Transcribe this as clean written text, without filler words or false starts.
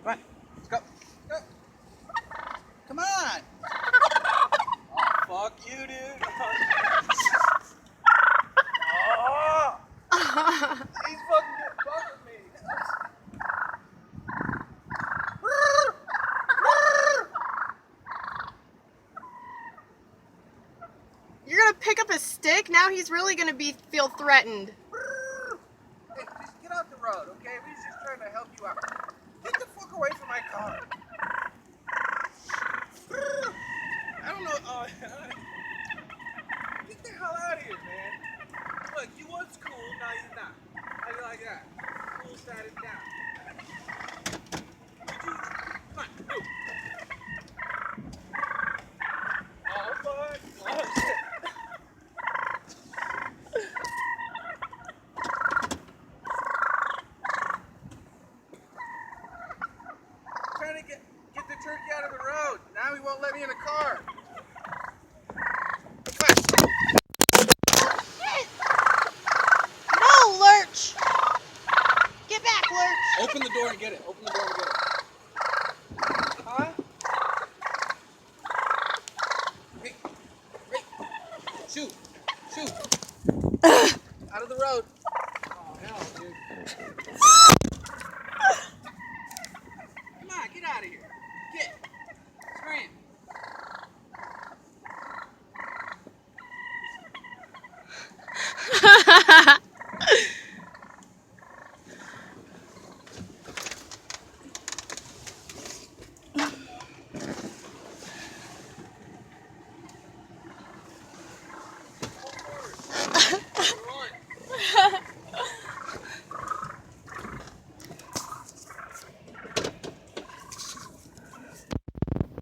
Come on, let's go. Go. Come on. Oh, fuck you, dude. Oh, he's fucking getting fucked with me. You're gonna pick up a stick? Now he's really gonna feel threatened. Hey, just get off the road, okay? We're just trying to help you out. Get the fuck away from my car. I don't know. Get the hell out of here, man. Look, you was cool, now you're not. How you like that? Cool status down. Come on, move. Oh, fuck. Oh, shit. Trying to get the turkey out of the road. Now he won't let me in the car. No, Lurch! Get back, Lurch! Open the door and get it. Open the door and get it.